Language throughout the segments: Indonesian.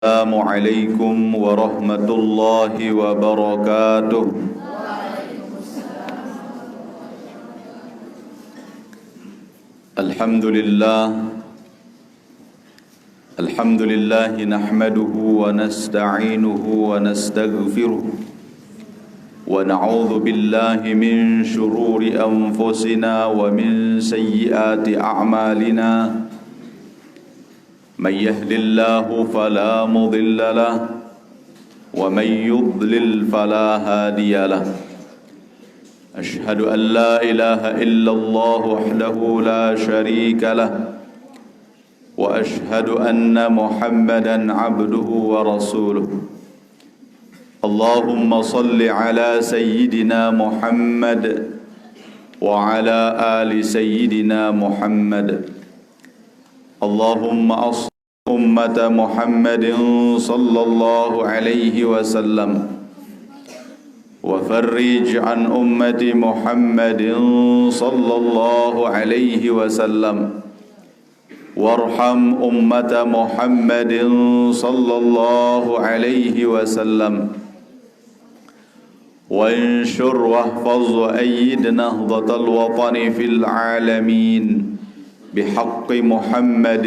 Assalamualaikum warahmatullahi wabarakatuh. Alhamdulillah nahmaduhu wa nasta'inuhu wa nastaghfiruh wa na'udzu billahi min shururi anfusina wa min sayyiati a'malina. من يهد الله فلا مضل له ومن يضلل فلا هادي له أشهد أن لا إله إلا الله وحده لا شريك له وأشهد أن محمدا عبده ورسوله اللهم صل على سيدنا محمد وعلى آل سيدنا محمد اللهم أصلح أمة محمد صلى الله عليه وسلم وفرج عن أمة محمد صلى الله عليه وسلم وارحم أمة محمد صلى الله عليه وسلم وانشر واحفظ وأيد نهضة الوطن في العالمين بحق محمد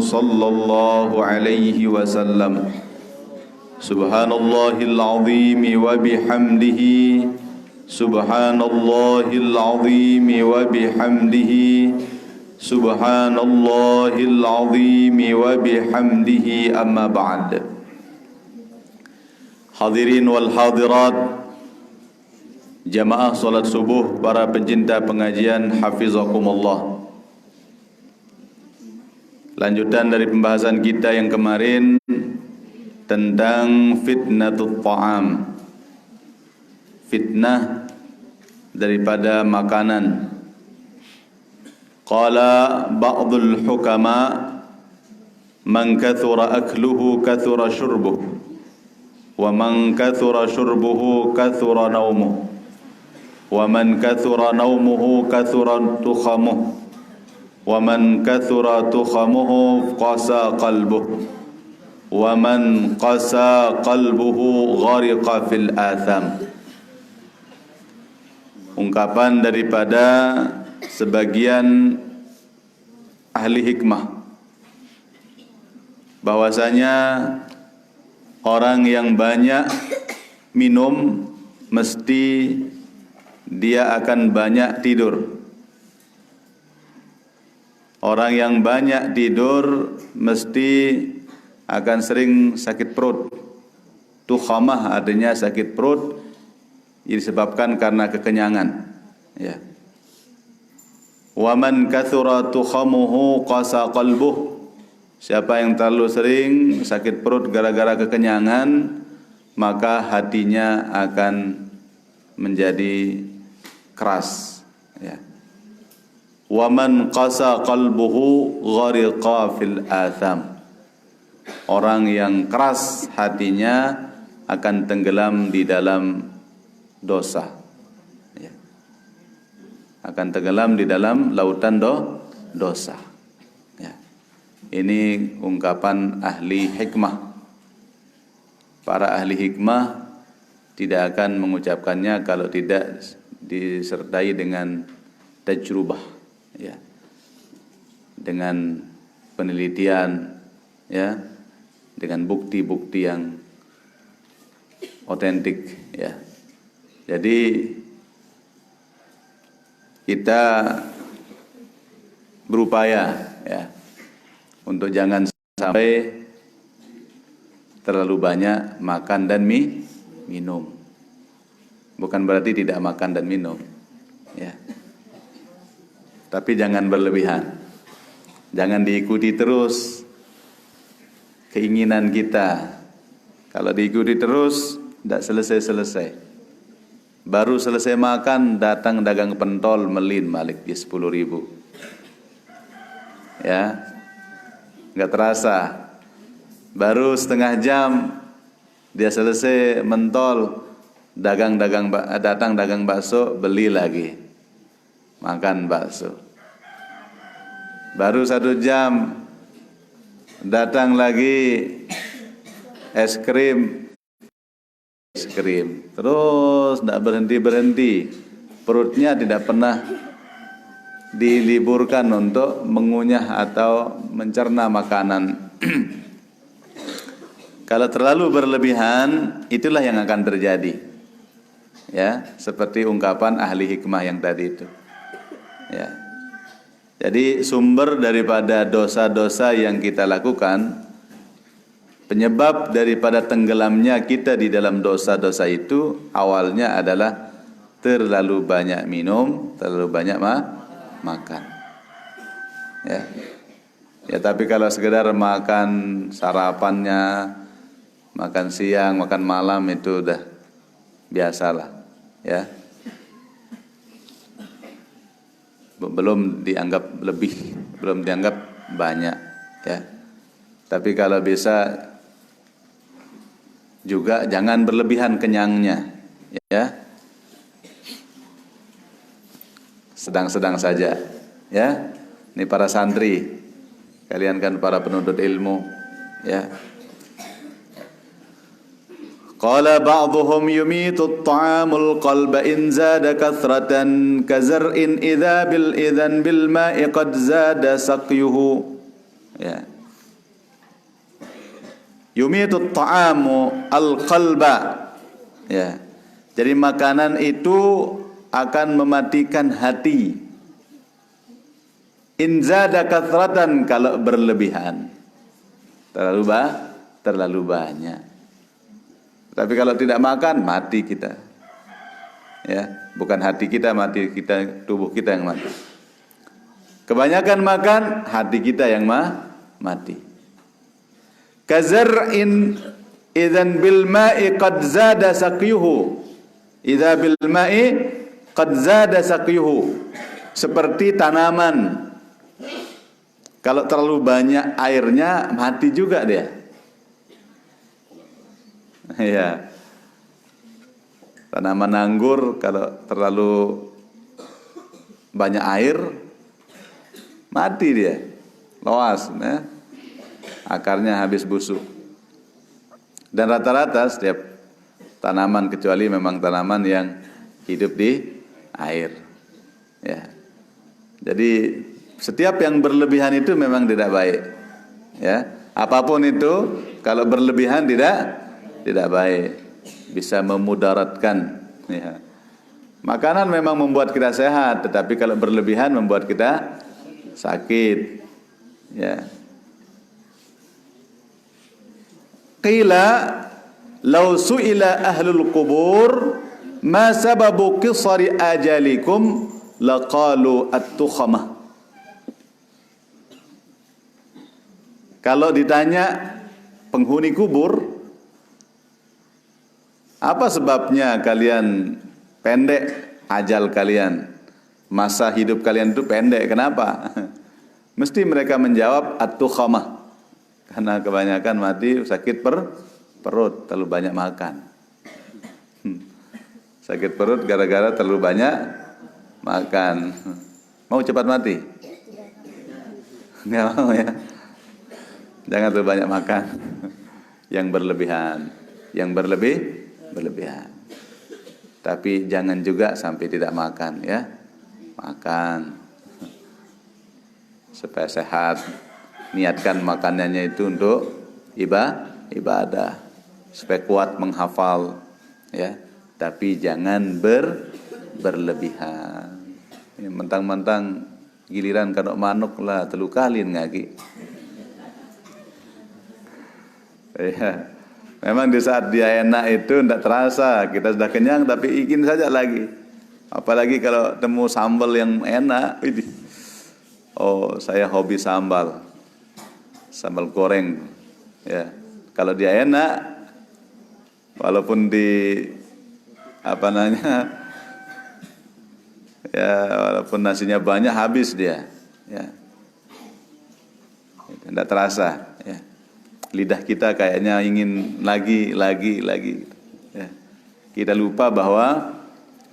صلى الله عليه وسلم سبحان الله العظيم وبحمده سبحان الله العظيم وبحمده سبحان الله العظيم وبحمده أما بعد. Hadirin wal hadirat, jamaah salat subuh, para pencinta pengajian hafizakumullah. Lanjutan dari pembahasan kita yang kemarin tentang fitnatut ta'am, fitnah daripada makanan. Qala ba'dul hukama man kathura akluhu kathura syurbuhu wa man kathura syurbuhu kathura naumuhu wa man kathura naumuhu kathura tukhamuhu wa man kathura tukhamuhu qasa qalbuhu wa man qasa qalbuhu ghariqa fil atham. Ungkapan daripada sebagian ahli hikmah bahwasanya orang yang banyak minum mesti dia akan banyak tidur. Orang yang banyak tidur mesti akan sering sakit perut. Tukhamah artinya sakit perut disebabkan karena kekenyangan. Ya. Wa man kathura tukhamuhu qasa qalbuh. Siapa yang terlalu sering sakit perut gara-gara kekenyangan, maka hatinya akan menjadi keras. Ya. Wa man qasa qalbuhu ghariqa fil atham. Orang yang keras hatinya akan tenggelam di dalam dosa. Ya. Akan tenggelam di dalam lautan dosa. Ya. Ini ungkapan ahli hikmah. Para ahli hikmah tidak akan mengucapkannya kalau tidak disertai dengan tajrubah. Ya, dengan penelitian, ya, dengan bukti-bukti yang otentik, ya. Jadi kita berupaya, ya, untuk jangan sampai terlalu banyak makan dan minum. Bukan berarti tidak makan dan minum, ya. Tapi jangan berlebihan. Jangan diikuti terus keinginan kita. Kalau diikuti terus, tidak selesai-selesai. Baru selesai makan, datang dagang pentol melin malik di 10.000. Ya, nggak terasa. Baru setengah jam dia selesai mentol, datang dagang bakso, beli lagi, makan bakso. Baru 1 jam datang lagi es krim, terus tidak berhenti, perutnya tidak pernah diliburkan untuk mengunyah atau mencerna makanan. Kalau terlalu berlebihan, itulah yang akan terjadi. Ya, seperti ungkapan ahli hikmah yang tadi itu. Ya. Jadi sumber daripada dosa-dosa yang kita lakukan, penyebab daripada tenggelamnya kita di dalam dosa-dosa itu awalnya adalah terlalu banyak minum, terlalu banyak makan. Ya. Ya, tapi kalau sekedar makan sarapannya, makan siang, makan malam itu udah biasalah, ya. Belum dianggap lebih, belum dianggap banyak, ya. Tapi kalau bisa juga jangan berlebihan kenyangnya, ya. Sedang-sedang saja, ya. Ini para santri, kalian kan para penuntut ilmu, ya. Qala ba'dhum yumitu at-ta'amul qalba in zada kathratan kazar'in idza bil idhan bil ma'i qad zada saqyuhu. Ya. Yumitu at-ta'amu al-qalba. Ya. Jadi makanan itu akan mematikan hati. In zada kathratan, kalau berlebihan. Terlalu banyak. Tapi kalau tidak makan, mati kita. Ya, bukan hati kita mati, tubuh kita yang mati. Kebanyakan makan, hati kita yang mati. Kazar'in idzan bil ma'i qad zada saqyuhu. Idza bil ma'i qad zada saqyuhu. Seperti tanaman. Kalau terlalu banyak airnya, mati juga dia. Ya, tanaman anggur kalau terlalu banyak air mati dia, loas, ya. Akarnya habis busuk. Dan rata-rata setiap tanaman, kecuali memang tanaman yang hidup di air, ya. Jadi setiap yang berlebihan itu memang tidak baik, ya. Apapun itu kalau berlebihan tidak baik, bisa memudaratkan, ya. Makanan memang membuat kita sehat, tetapi kalau berlebihan membuat kita sakit, ya. Qila law su'ila ahlul qubur ma sababu qisari ajalikum laqalu at-tukhamah. Kalau ditanya penghuni kubur, apa sebabnya kalian pendek ajal kalian, masa hidup kalian itu pendek, kenapa? Mesti mereka menjawab at-tukhamah, karena kebanyakan mati sakit perut, terlalu banyak makan. Sakit perut gara-gara terlalu banyak makan. Mau cepat mati? Nggak mau, ya. Jangan terlalu banyak makan. Yang berlebihan. Tapi jangan juga sampai tidak makan, ya. Makan supaya sehat. Niatkan makanannya itu untuk ibadah, supaya kuat menghafal, ya. Tapi jangan berlebihan. Ya, mentang-mentang giliran kadok manuk lah telu kalin ngaki. Ya. Memang di saat dia enak itu tidak terasa, kita sudah kenyang tapi ingin saja lagi. Apalagi kalau temu sambal yang enak. Oh, saya hobi sambal goreng. Ya, kalau dia enak, walaupun walaupun nasinya banyak habis dia. Ya, tidak terasa. Ya. Lidah kita kayaknya ingin lagi. Ya. Kita lupa bahwa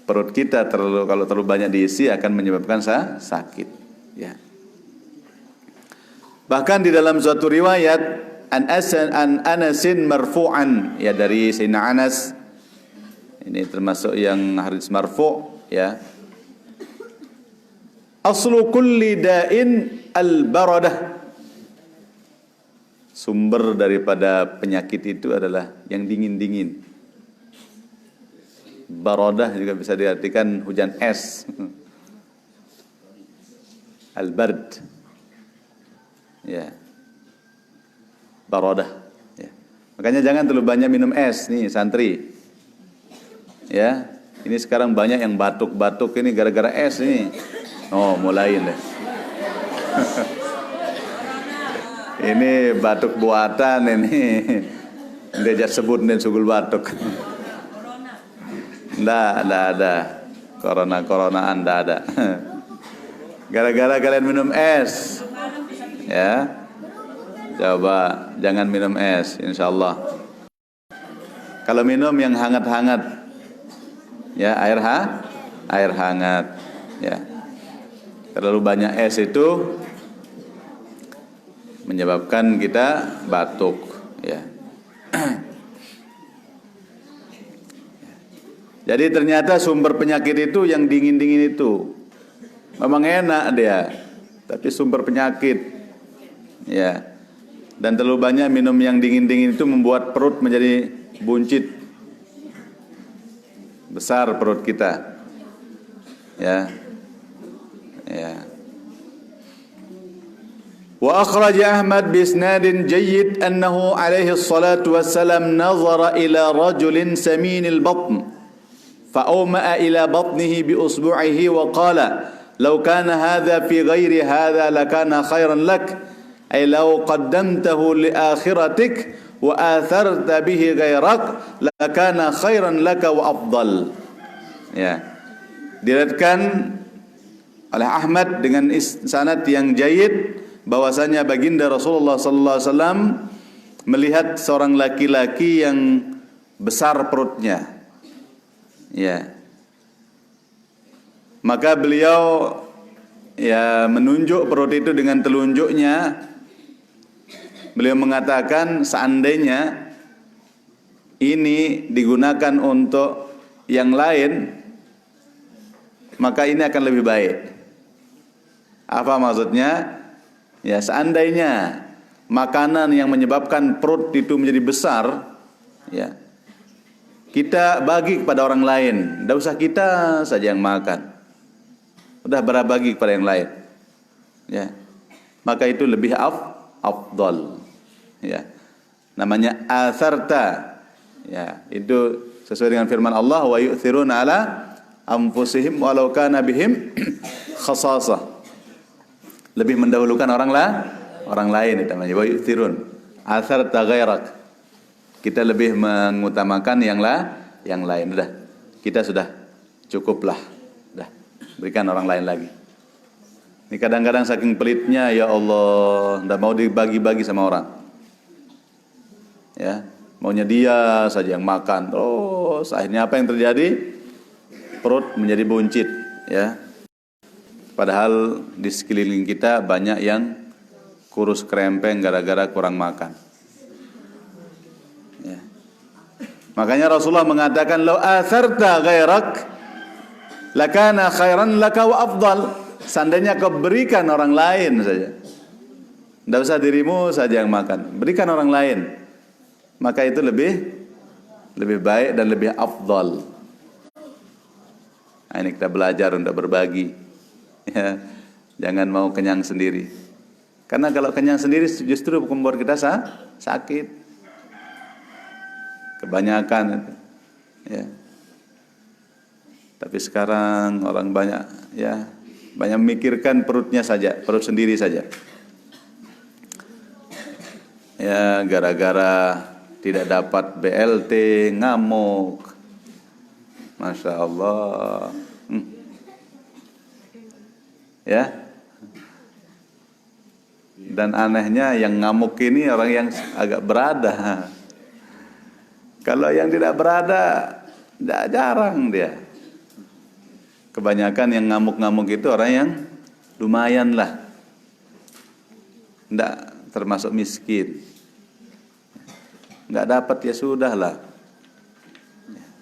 perut kita kalau terlalu banyak diisi akan menyebabkan sakit. Ya. Bahkan di dalam suatu riwayat an Anasin marfu'an, ya dari Sayyidina Anas. Ini termasuk yang hadis marfu', ya. Aslu kulli da'in al-baradah. Sumber daripada penyakit itu adalah yang dingin-dingin. Baradah juga bisa diartikan hujan es. Al-bard. Ya. Baradah. Ya. Makanya jangan terlalu banyak minum es nih santri. Ya. Ini sekarang banyak yang batuk-batuk ini gara-gara es nih. Oh, mulain deh. Ini batuk buatan ini. Diajak sebut dan sugul batuk. Nggak ada. Corona Anda ada. Gara-gara kalian minum es. Ya. Coba jangan minum es, insyaallah. Kalau minum yang hangat-hangat. Ya, air hangat. Ya. Terlalu banyak es itu menyebabkan kita batuk, ya. Jadi ternyata sumber penyakit itu yang dingin-dingin itu. Memang enak dia, tapi sumber penyakit, ya. Dan terlalu banyak minum yang dingin-dingin itu membuat perut menjadi buncit, besar perut kita, ya. Wa akhraja Ahmad bi isnadin jayyid annahu alaihi salatu wassalam nazara ila rajulin saminil batn fa awma'a ila batnihi bi usbu'ihi wa qala law kana hadha fi ghairi hadha lakana khairan lak ay law qaddamtahu li akhiratik wa atharta bihi ghairak lakana khairan laka wa afdal. Ya. Diriwayatkan oleh Ahmad dengan sanad yang jayyid bahwasanya baginda Rasulullah sallallahu alaihi wasallam melihat seorang laki-laki yang besar perutnya. Ya. Maka beliau ya menunjuk perut itu dengan telunjuknya. Beliau mengatakan seandainya ini digunakan untuk yang lain maka ini akan lebih baik. Apa maksudnya? Ya, seandainya makanan yang menyebabkan perut itu menjadi besar, ya, kita bagi kepada orang lain. Tidak usah kita saja yang makan. Udah berbagi kepada yang lain. Ya. Maka itu lebih afdal. Ya. Namanya atharta. Ya, itu sesuai dengan firman Allah, wa yu'thiruna ala anfusihim walau kana bihim khasasah. Lebih mendahulukan orang lain itu namanya wa yu'thirun. Atharta ghairak. Kita lebih mengutamakan yang lain. Udah. Kita sudah cukuplah. Udah. Berikan orang lain lagi. Ini kadang-kadang saking pelitnya, ya Allah, enggak mau dibagi-bagi sama orang. Ya, maunya dia saja yang makan. Terus akhirnya apa yang terjadi? Perut menjadi buncit, ya. Padahal di sekeliling kita banyak yang kurus krempeng gara-gara kurang makan. Ya. Makanya Rasulullah mengatakan, "Lau atharta ghairak lakana khairan laka wa afdal." Seandainya kau berikan orang lain saja. Tidak usah dirimu saja yang makan. Berikan orang lain. Maka itu lebih baik dan lebih afdal. Nah, ini kita belajar untuk berbagi. Ya, jangan mau kenyang sendiri. Karena kalau kenyang sendiri justru membuat kita sakit. Kebanyakan itu. Ya. Tapi sekarang orang banyak memikirkan perutnya saja, perut sendiri saja. Ya, gara-gara tidak dapat BLT, ngamuk. Masya Allah. Ya. Dan anehnya yang ngamuk ini orang yang agak berada. Kalau yang tidak berada, jarang dia. Kebanyakan yang ngamuk-ngamuk itu orang yang lumayan lah. Tidak termasuk miskin. nggak dapat ya sudahlah.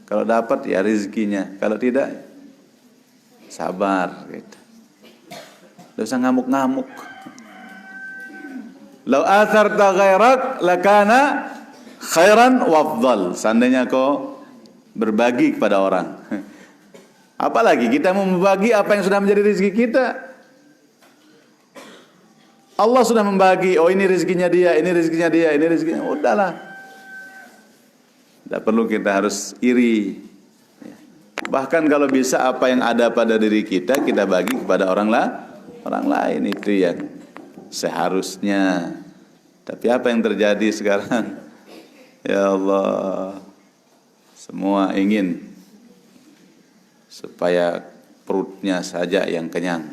Kalau dapat ya rezekinya, kalau tidak sabar gitu. Tidak usah ngamuk-ngamuk. Lau atharta ghairak lakana khairan wafdal. Seandainya kau berbagi kepada orang. Apalagi kita mau membagi apa yang sudah menjadi rezeki kita. Allah sudah membagi, oh ini rezekinya dia, ini rezekinya dia, ini rezekinya. Udahlah. Tidak perlu kita harus iri. Bahkan kalau bisa apa yang ada pada diri kita bagi kepada orang lain, itu yang seharusnya. Tapi apa yang terjadi sekarang? Ya Allah, semua ingin supaya perutnya saja yang kenyang,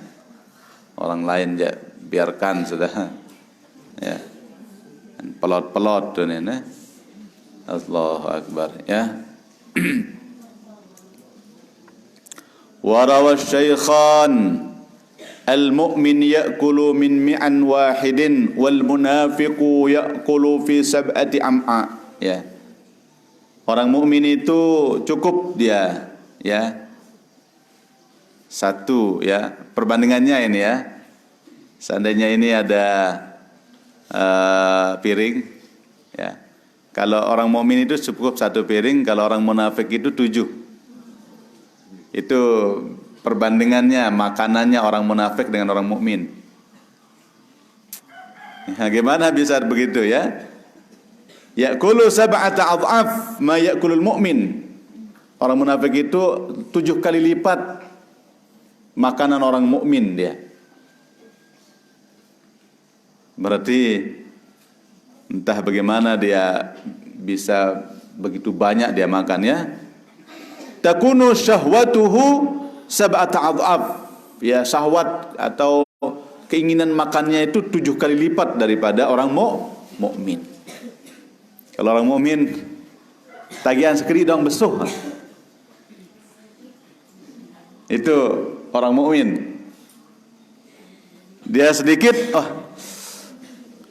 orang lain ya biarkan sudah. Ya, pelot-pelot tuh nih. Allahu Akbar, ya. Warawa syaikhan al-mu'min ya'kulu min mi'an wahidin wal munafiqu ya'kulu fi sab'ati am'a. Ya. Orang mukmin itu cukup dia, ya. Satu, ya. Perbandingannya ini ya. Seandainya ini ada piring, ya. Kalau orang mukmin itu cukup satu piring, kalau orang munafik itu 7. Itu perbandingannya, makanannya orang munafik dengan orang mukmin. Ya, gimana bisa begitu ya? Ya'kulu sab'ata adhaf ma ya'kulul mu'min. Orang munafik itu 7 kali lipat makanan orang mukmin dia. Berarti entah bagaimana dia bisa begitu banyak dia makan, ya. Takunu syahwatuhu sab'ata adhaf. Ya, syahwat atau keinginan makannya itu 7 kali lipat daripada orang mukmin. Kalau orang mukmin tagihan sekali dong besuh. Itu orang mukmin. Dia sedikit, oh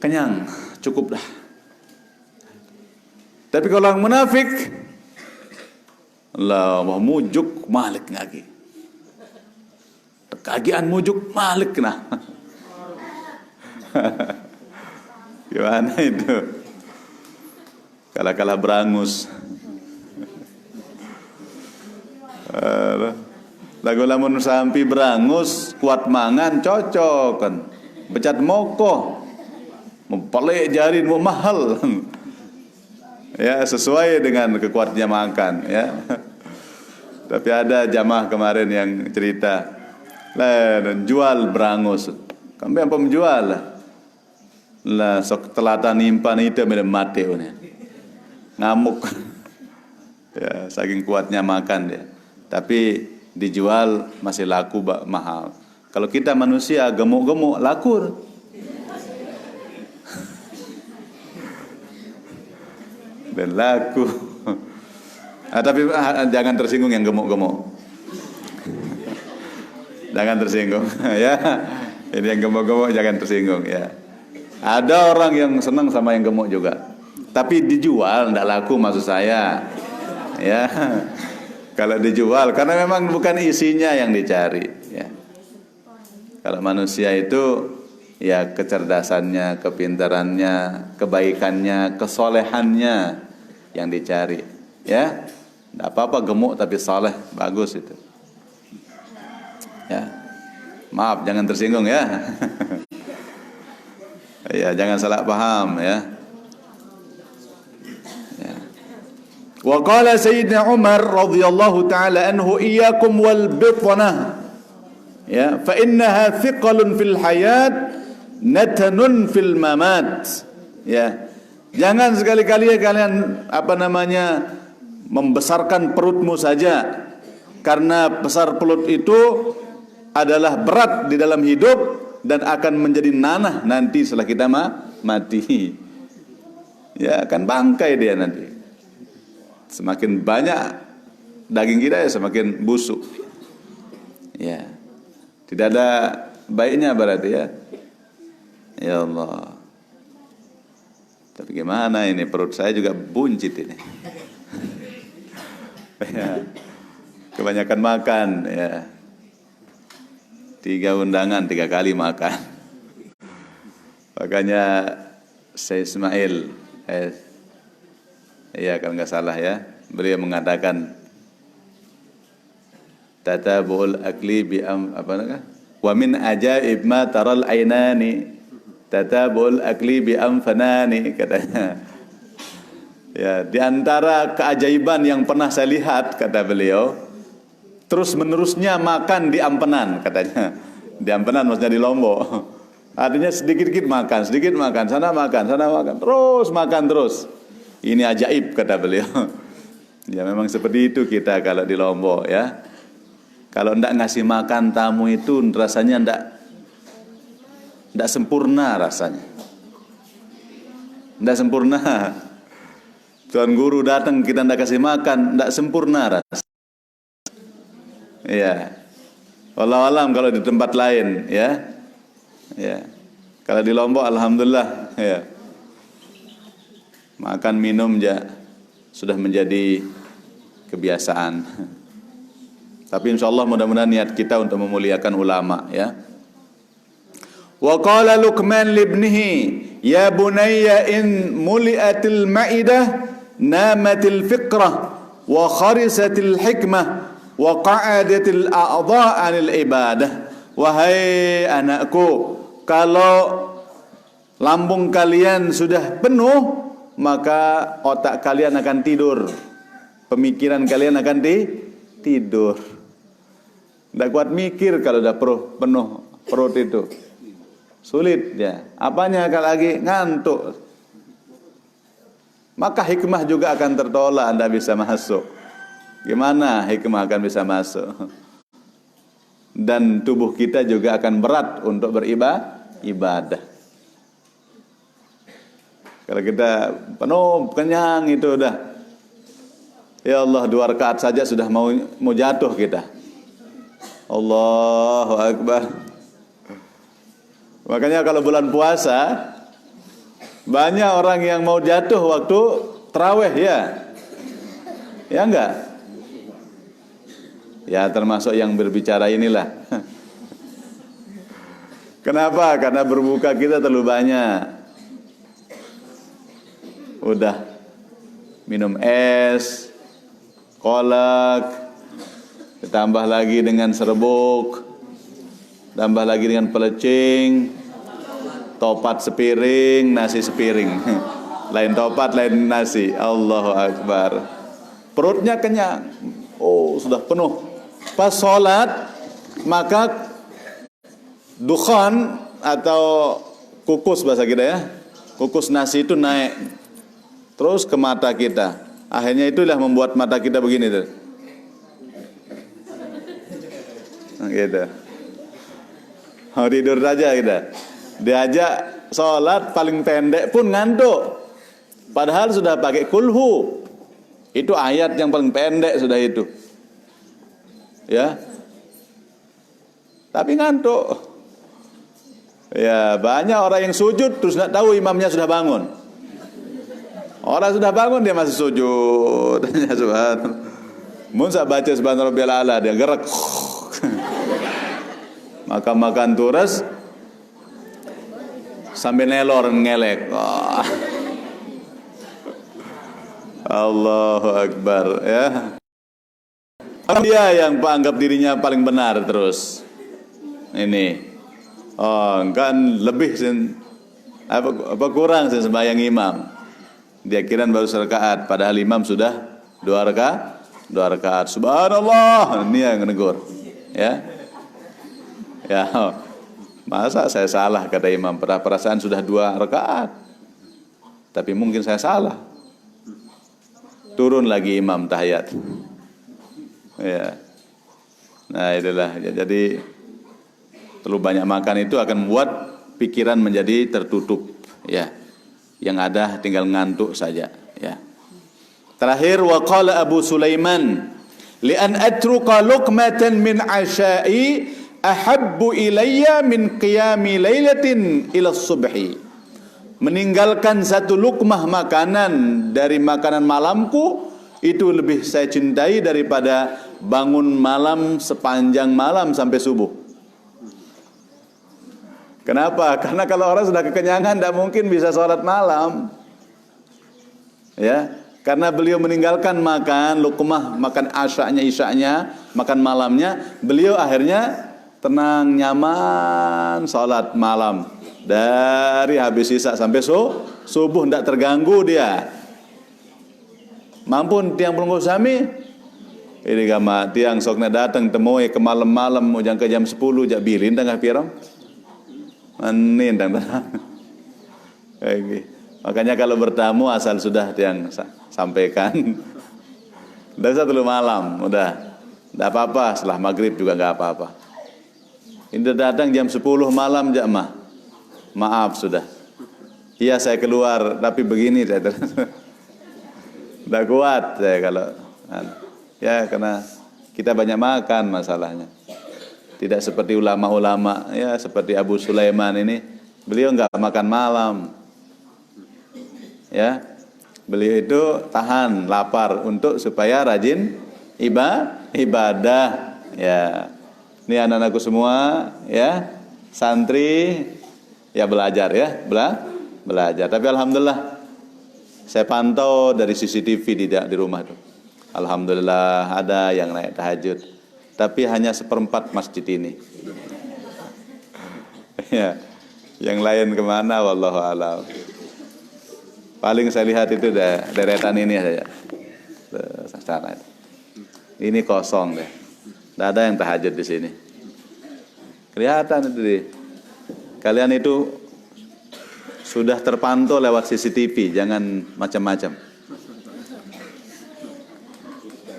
kenyang, cukup dah. Tapi kalau orang munafik, Allah mujuk malik lagi. Kagian mujuk malik nah. Gimana itu? Kalah-kalah berangus. Lagu lamun sampai berangus kuat mangan cocok kan. Becat moko. Mempelek jari mau mahal. Ya, sesuai dengan kekuatannya makan, ya. Tapi ada jamaah kemarin yang cerita, lah jual berangus. Kami apa menjual lah sok telatan nimpan itu mati punya. Ngamuk. Ya, saking kuatnya makan dia. Tapi dijual masih laku mahal. Kalau kita manusia gemuk-gemuk laku. Dan laku. Tapi jangan tersinggung yang gemuk-gemuk. Jangan tersinggung, ya. Ini yang gemuk-gemuk jangan tersinggung, ya. Ada orang yang senang sama yang gemuk juga. Tapi dijual enggak laku maksud saya. Ya. Kalau dijual karena memang bukan isinya yang dicari, ya. Kalau manusia itu ya kecerdasannya, kepintarannya, kebaikannya, kesolehannya yang dicari, ya. Tidak apa-apa gemuk tapi saleh, bagus itu. Ya, maaf jangan tersinggung ya. Ya jangan salah paham ya. Ya. Wa qala Sayyidina Umar radhiyallahu taala anhu iyyakum wal bitnah. Ya, fa innaha thiqalun fil hayat natanun fil mamat. Ya. Jangan sekali-kali kalian membesarkan perutmu saja, karena besar perut itu adalah berat di dalam hidup dan akan menjadi nanah nanti setelah kita mati. Ya, akan bangkai dia nanti. Semakin banyak daging kita ya semakin busuk. Ya. Tidak ada baiknya berarti ya. Ya Allah. Tapi gimana ini, perut saya juga buncit ini. Ya, kebanyakan makan ya. 3 undangan 3 kali makan. Makanya Syekh Ismail ya kalau nggak salah ya, beliau mengatakan tatabul akli bi wa min ajaib ma taral ainani tatabul akli bi amfanani, katanya. Ya, di antara keajaiban yang pernah saya lihat, kata beliau, terus menerusnya makan di ampenan, katanya. Di ampenan maksudnya di Lombok. Artinya sedikit-sedikit makan, sedikit makan, sana makan, terus makan terus. Ini ajaib, kata beliau. Ya memang seperti itu kita kalau di Lombok ya. Kalau ndak ngasih makan tamu itu rasanya ndak sempurna rasanya. Ndak sempurna. Tuan guru datang kita ndak kasih makan, ndak sempurna rasanya. Iya. Wallahu alam kalau di tempat lain ya. Ya. Kalau di Lombok alhamdulillah ya. Makan minum ya sudah menjadi kebiasaan. Tapi insyaallah mudah-mudahan niat kita untuk memuliakan ulama ya. Wa qala Luqman li ibnihi ya bunayya in muliatil ma'idah namatil fiqrah wa kharisatil hikmah wa qa'adatil a'dha' 'anil ibadah. Wahai anakku, kalau lambung kalian sudah penuh, maka otak kalian akan tidur, pemikiran kalian akan tidur. Tidak kuat mikir kalau sudah penuh perut itu, sulit ya. Apanya kalau lagi ngantuk, maka hikmah juga akan tertolak, Anda bisa masuk. Gimana hikmah akan bisa masuk? Dan tubuh kita juga akan berat untuk beribadah. Kalau kita penuh kenyang itu udah, ya Allah 2 rakaat saja sudah mau jatuh kita. Allahu Akbar. Makanya kalau bulan puasa banyak orang yang mau jatuh waktu tarawih ya. Ya enggak? Ya termasuk yang berbicara inilah. Kenapa? Karena berbuka kita terlalu banyak. Udah minum es, kolak, ditambah lagi dengan serbuk, tambah lagi dengan pelecing, topat sepiring, nasi sepiring. Lain topat, lain nasi. Allahu Akbar. Perutnya kenyang. Oh, sudah penuh. Pas sholat, maka dukhan atau kukus bahasa kita ya, kukus nasi itu naik terus ke mata kita. Akhirnya itulah membuat mata kita begini tuh. Nah, gitu. Mau tidur saja kita. Diajak sholat paling pendek pun ngantuk. Padahal sudah pakai kulhu. Itu ayat yang paling pendek sudah itu. Ya. Tapi ngantuk. Ya, banyak orang yang sujud terus enggak tahu imamnya sudah bangun. Orang sudah bangun dia masih sujud. Subhanallah. Mun sak baca subhanarabbiyal a'la dia gerak. Maka makan turas sambil nelor ngelek. Oh. Allahu Akbar ya. Dia yang anggap dirinya paling benar terus. Ini. Oh, kan lebih apa kurang sembahyang imam. Dia kira baru serakaat padahal imam sudah 2 rakaat. Subhanallah, ini yang menegur. Ya. Ya. Masa saya salah kata imam, perasaan sudah 2 rakaat. Tapi mungkin saya salah. Turun lagi imam tahiyat. Ya. Nah, itulah. Jadi terlalu banyak makan itu akan membuat pikiran menjadi tertutup, ya. Yang ada tinggal ngantuk saja, ya. Terakhir waqala Abu Sulaiman, li an atruqa luqmatan min asya'i ahabbu ilayya min qiyami lailatin ila subhi. meninggalkan satu lukmah makanan dari makanan malamku itu lebih saya cintai daripada bangun malam sepanjang malam sampai subuh. Kenapa? Karena kalau orang sudah kekenyangan tidak mungkin bisa sholat malam. Ya, karena beliau meninggalkan makan lukmah, makan isya'nya, makan malamnya, beliau akhirnya tenang, nyaman sholat malam. Dari habis isya sampai subuh tidak terganggu dia. Mampun tiang pelunggu sami. Ini kama tiang sokna datang temui ke malam-malam mau jangka jam 10 jak bilin tengah pirang. Manin tang. Makanya kalau bertamu asal sudah tiang sampaikan. Dan satu malam udah. Tidak apa-apa, setelah maghrib juga nggak apa-apa. Ini datang jam 10 malam jak mah. Maaf sudah. Iya saya keluar tapi begini saya tidak kuat saya kalau ya karena kita banyak makan masalahnya. Tidak seperti ulama-ulama ya seperti Abu Sulaiman ini beliau nggak makan malam. Ya. Beliau itu tahan lapar untuk supaya rajin ibadah ya. Ini anak-anakku semua ya santri ya belajar ya, belajar. Tapi alhamdulillah saya pantau dari CCTV di rumah itu. Alhamdulillah ada yang naik tahajud. Tapi hanya 1/4 masjid ini. Ya, yang lain kemana? Wallahu a'lam. Paling saya lihat itu deretan ini saja. Sana. Ini kosong deh. Tidak ada yang tahajud di sini. Kelihatan itu deh. Kalian itu sudah terpantau lewat CCTV, jangan macam-macam.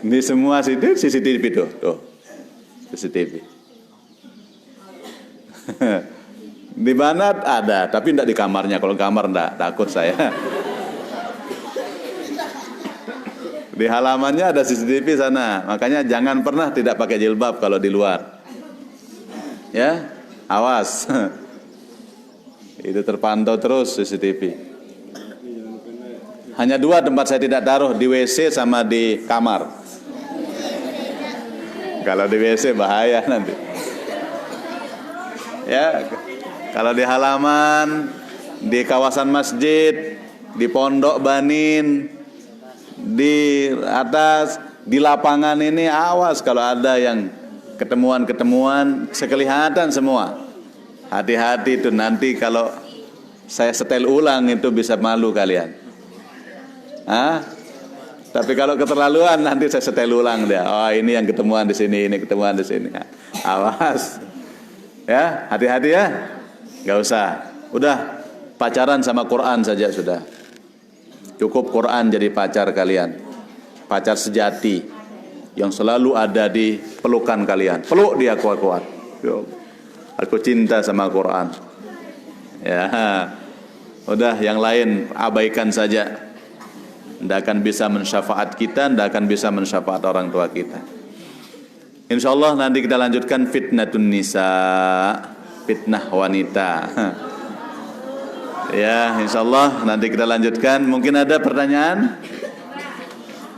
Ini semua CCTV tuh CCTV. Di mana ada, tapi tidak di kamarnya. Kalau kamar tidak, takut saya. Di halamannya ada CCTV sana. Makanya jangan pernah tidak pakai jilbab kalau di luar. Ya, awas. Itu terpantau terus CCTV. Hanya 2 tempat saya tidak taruh, di WC sama di kamar. Kalau di WC bahaya nanti. Ya, kalau di halaman, di kawasan masjid, di pondok banin, di atas, di lapangan ini awas kalau ada yang ketemuan sekelihatan semua. Hati-hati itu nanti kalau saya setel ulang itu bisa malu kalian. Tapi kalau keterlaluan nanti saya setel ulang dia. Oh ini yang ketemuan di sini, ini ketemuan di sini. Awas. Ya, hati-hati ya. Gak usah. Udah pacaran sama Quran saja sudah. Cukup Quran jadi pacar kalian. Pacar sejati yang selalu ada di pelukan kalian. Peluk dia kuat-kuat. Aku cinta sama Quran. Ya, udah yang lain abaikan saja. Tidak akan bisa mensyafaat kita, tidak akan bisa mensyafaat orang tua kita. InsyaAllah nanti kita lanjutkan fitnatun nisa, fitnah wanita. Ya, InsyaAllah nanti kita lanjutkan. Mungkin ada pertanyaan?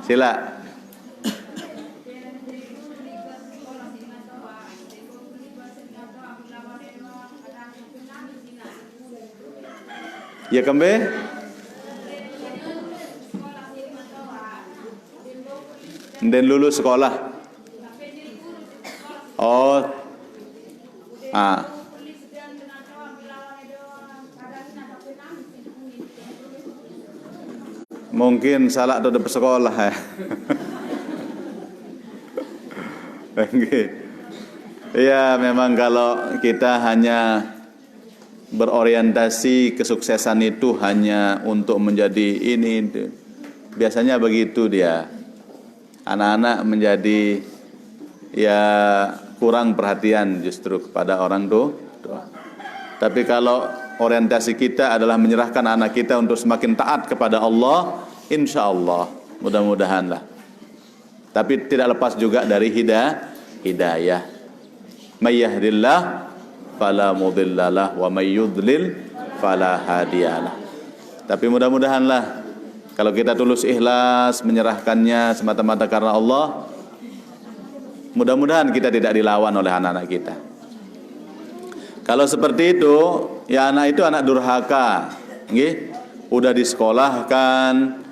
Sila. Ya kembe? Dan lulus sekolah. Oh. Mungkin salah atau dapat sekolah ya. Iya, memang kalau kita hanya berorientasi kesuksesan itu hanya untuk menjadi ini, biasanya begitu dia. Anak-anak menjadi ya kurang perhatian justru kepada orang tua. Tapi kalau orientasi kita adalah menyerahkan anak kita untuk semakin taat kepada Allah, insya Allah mudah-mudahanlah. Tapi tidak lepas juga dari hidayah. May yahdillah fala mudhillalah wa may yudlil fala hadiyalah. Tapi mudah-mudahanlah kalau kita tulus ikhlas menyerahkannya semata-mata karena Allah, mudah-mudahan kita tidak dilawan oleh anak-anak kita. Kalau seperti itu, ya anak itu anak durhaka, nggih. Udah disekolahkan,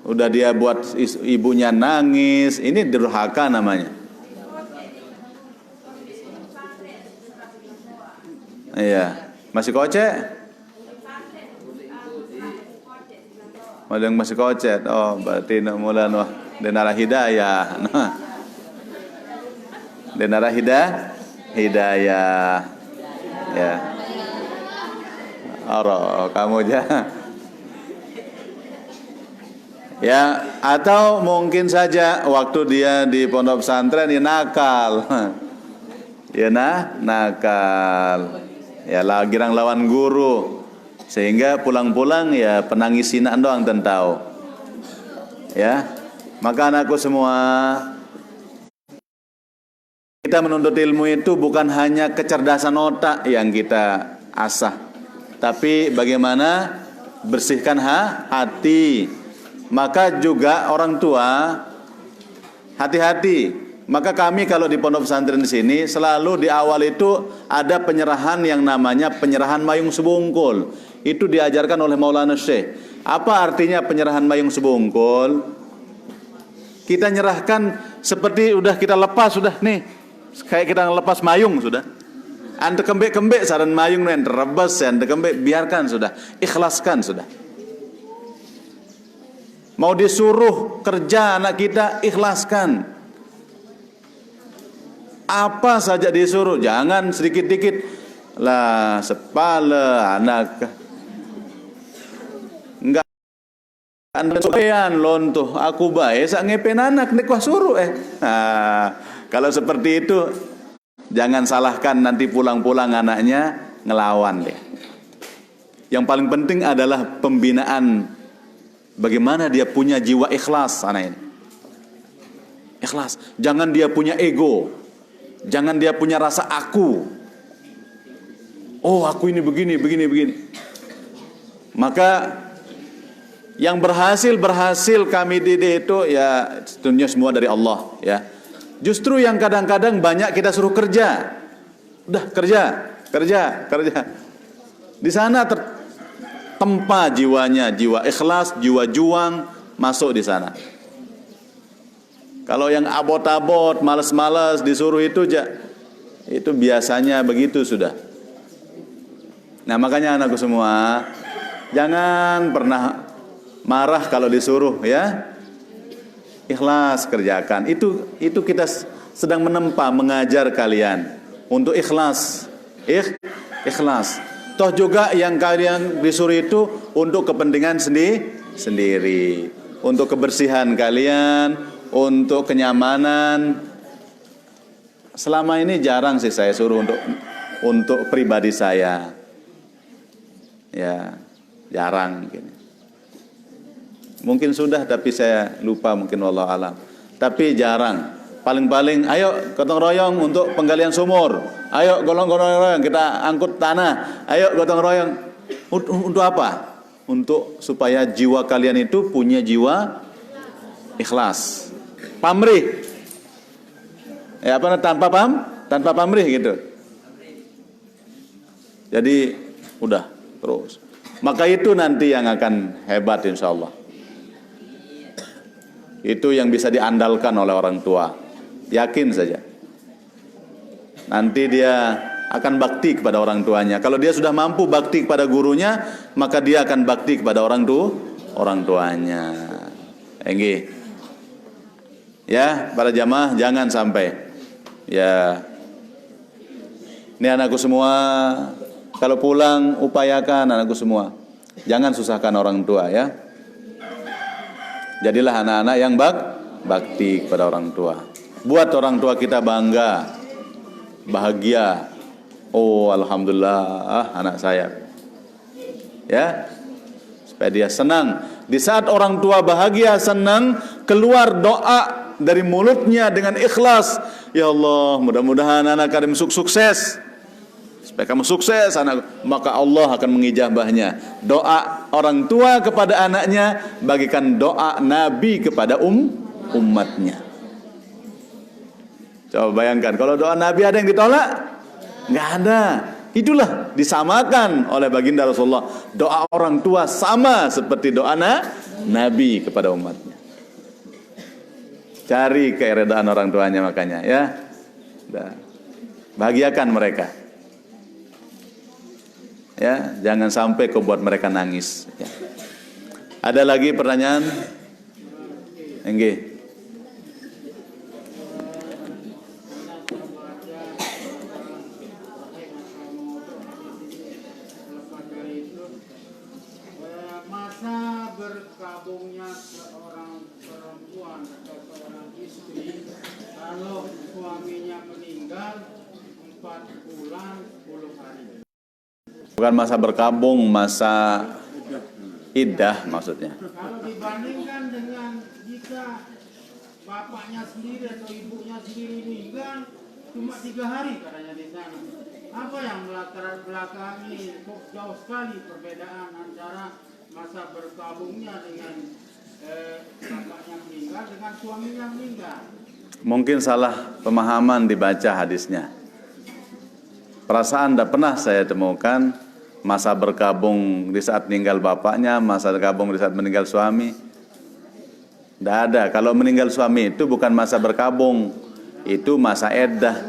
udah dia buat ibunya nangis, ini durhaka namanya. Iya, masih kocek? Yang masih kocet. Oh, berarti mulan wah denara hidayah. Denara hidayah. Ya. Oro, kamu aja. Ya, atau mungkin saja waktu dia di pondok pesantren dia nakal. Ya nakal. Ya lagi lawan guru. Sehingga pulang-pulang ya penangisinan doang tentau. Ya. Maka anakku semua, kita menuntut ilmu itu bukan hanya kecerdasan otak yang kita asah, tapi bagaimana bersihkan hati. Maka juga orang tua hati-hati. Maka kami kalau di pondok pesantren di sini selalu di awal itu ada penyerahan yang namanya penyerahan mayung sebungkul. Itu diajarkan oleh Maulana Syekh. Apa artinya penyerahan mayung sebungkul? Kita nyerahkan seperti udah kita lepas sudah nih. Kayak kita lepas mayung sudah. Anda kembek-kembek saran mayung nih terebas ya, anda kembek biarkan sudah. Ikhlaskan sudah. Mau disuruh kerja anak kita, ikhlaskan. Apa saja disuruh, jangan sedikit-dikit lah sepala anak enggak andean lontuh aku bae sak ngepen anak nek wah suruh nah, kalau seperti itu jangan salahkan nanti pulang-pulang anaknya ngelawan deh. Yang paling penting adalah pembinaan bagaimana dia punya jiwa ikhlas anak ini. Ikhlas, jangan dia punya ego. Jangan dia punya rasa aku. Oh, aku ini begini. Maka yang berhasil kami didik itu ya tentunya semua dari Allah ya. Justru yang kadang-kadang banyak kita suruh kerja. Udah kerja. Di sana tempa jiwanya, jiwa ikhlas, jiwa juang masuk di sana. Kalau yang abot-abot, malas-malas disuruh itu biasanya begitu sudah. Nah makanya anakku semua, jangan pernah marah kalau disuruh ya. Ikhlas kerjakan. Itu kita sedang mengajar kalian untuk ikhlas. Ikhlas. Toh juga yang kalian disuruh itu untuk kepentingan sendiri, untuk kebersihan kalian, untuk kenyamanan. Selama ini jarang sih saya suruh untuk pribadi saya. Ya, jarang gini. Mungkin sudah tapi saya lupa mungkin wallahu alam. Tapi jarang. Paling-paling ayo gotong royong untuk penggalian sumur. Ayo gotong royong kita angkut tanah. Ayo gotong royong. Untuk apa? Untuk supaya jiwa kalian itu punya jiwa ikhlas. Pamrih. Ya apa tanpa pamrih gitu. Jadi udah terus. Maka itu nanti yang akan hebat insyaallah. Itu yang bisa diandalkan oleh orang tua. Yakin saja. Nanti dia akan bakti kepada orang tuanya. Kalau dia sudah mampu bakti kepada gurunya, maka dia akan bakti kepada orang tuanya. Enggih. Ya, para jamaah jangan sampai ya. Ini anakku semua, kalau pulang upayakan anakku semua. Jangan susahkan orang tua ya. Jadilah anak-anak yang bakti kepada orang tua. Buat orang tua kita bangga, bahagia. Oh, alhamdulillah anak saya. Ya. Supaya dia senang. Di saat orang tua bahagia, senang, keluar doa dari mulutnya dengan ikhlas. Ya Allah, mudah-mudahan anak kalian sukses. supaya kamu sukses anak, maka Allah akan mengijabahnya. Doa orang tua kepada anaknya bagikan doa Nabi kepada umatnya. Coba bayangkan kalau doa Nabi ada yang ditolak? Nggak ada. Itulah disamakan oleh baginda Rasulullah. Doa orang tua sama seperti doa Nabi kepada umatnya. Cari keredaan orang tuanya makanya ya. Bahagiakan mereka. Ya, jangan sampai kau buat mereka nangis ya. Ada lagi pertanyaan? Enggih. Masa berkabungnya seorang perempuan atau seorang istri kalau suaminya meninggal 4 bulan 10 hari. Bukan masa berkabung, masa iddah maksudnya. Kalau dibandingkan dengan jika bapaknya sendiri atau ibunya sendiri meninggal cuma 3 hari katanya di sana. Apa yang melatar belakangi kok jauh sekali perbedaan antara masa berkabungnya dengan bapaknya meninggal dengan suaminya meninggal? Mungkin salah pemahaman dibaca hadisnya. Perasaan tidak pernah saya temukan masa berkabung di saat meninggal bapaknya, masa berkabung di saat meninggal suami. Tidak ada. Kalau meninggal suami itu bukan masa berkabung, itu masa iddah.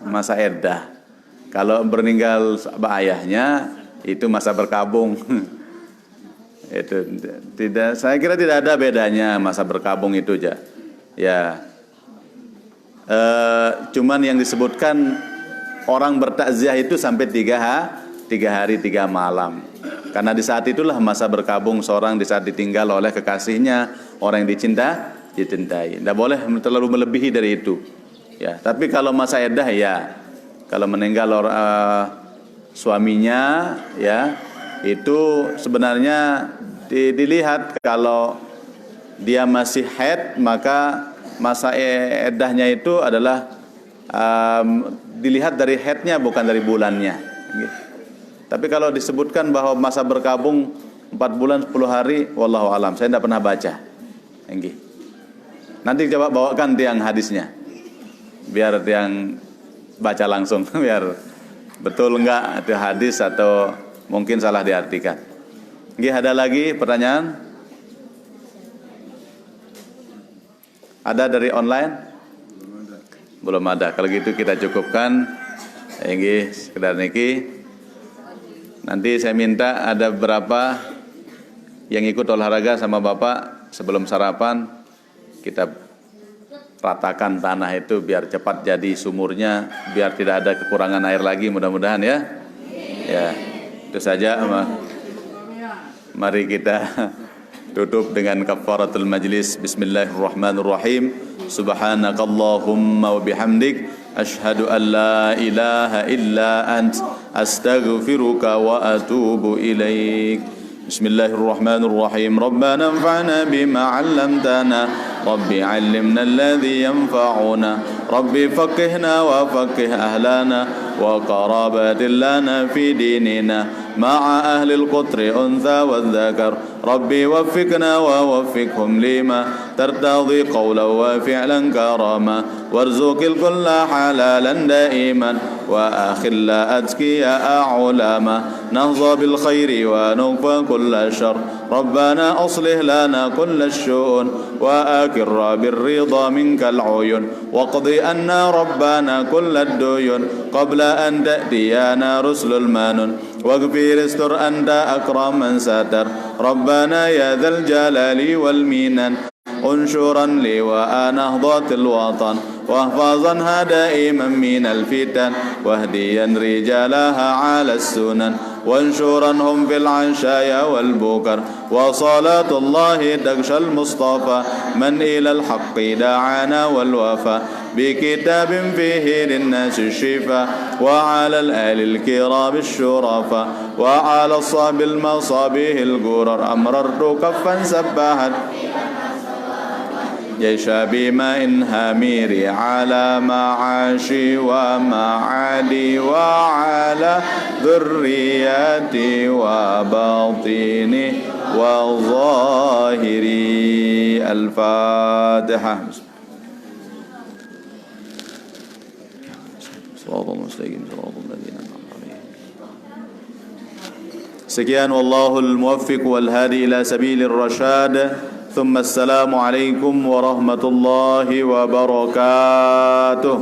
Masa iddah. Kalau meninggal ayahnya itu masa berkabung. Itu tidak, saya kira tidak ada bedanya masa berkabung itu aja. Ya. Cuman yang disebutkan orang bertakziah itu sampai 3 hari 3 malam. Karena di saat itulah masa berkabung seorang di saat ditinggal oleh kekasihnya, orang yang dicintai. Tidak boleh terlalu melebihi dari itu. Ya, tapi kalau masa iddah ya, kalau meninggal suaminya ya, itu sebenarnya dilihat kalau dia masih haid maka masa iddahnya itu adalah dilihat dari haidnya bukan dari bulannya. Tapi kalau disebutkan bahwa masa berkabung 4 bulan 10 hari, wallahu alam, saya tidak pernah baca. Nanti coba bawakan tiang hadisnya, biar tiang baca langsung, biar betul enggak itu hadis atau mungkin salah diartikan. Ada lagi pertanyaan? Ada dari online? Belum ada. Kalau gitu kita cukupkan. Sekedar niki. Nanti saya minta ada beberapa yang ikut olahraga sama Bapak sebelum sarapan kita ratakan tanah itu biar cepat jadi sumurnya, biar tidak ada kekurangan air lagi mudah-mudahan ya. Ya, itu saja. Mari kita tutup dengan kafaratul majlis. Bismillahirrahmanirrahim. Subhanakallahumma wa bihamdik asyhadu an la ilaha illa ant astaghfiruka wa atubu ilaik. Bismillahirrahmanirrahim. Rabbana anfa'na bima 'allamtana Rabbi 'allimna alladhi yanfa'una Rabbi faqihna wa faqih ahlana wa qarabatin lana fi dinina ma'a ahli al-qutri untha wa dhakar Rabbi waffiqna wa waffiqhum lima tartadhi qawlan wa fi'lan karama warzuqil kulla halalan daiman wa akhilla atqiya ulama nahza bil khairi wa nuqfa kulla syarr Rabbana aslih lana kulla syu'un wa akirra bir ridha minkal uyun waqdi anna Rabbana kulla duyun qabla an ta'tiyana rusulul manun waghfir istur anta akram man satar Rabbana ya dzal jalali wal minan انشرا لواء نهضة الوطن واحفظنها دائما من الفتن واهديا رجالها على السنن وانشرنهم في العشايا والبكر وصلاة الله تغشى المصطفى من إلى الحق دعانا والوفا بكتاب فيه للناس الشفاء وعلى الآل الكرام الشرفاء وعلى الصحب المصابيح الغرر أمررت كفا سباحت جيش بماء همير على معاشي ومعادي وعلى ذرياتي وباطني وظاهري. الفاتحة. صراط المستقيم صراط الذين أنعمت عليهم. Sekian, wallahul muwaffiq wal hadi ila sabilir rasyad. Thumma assalamu alaikum warahmatullahi wabarakatuh.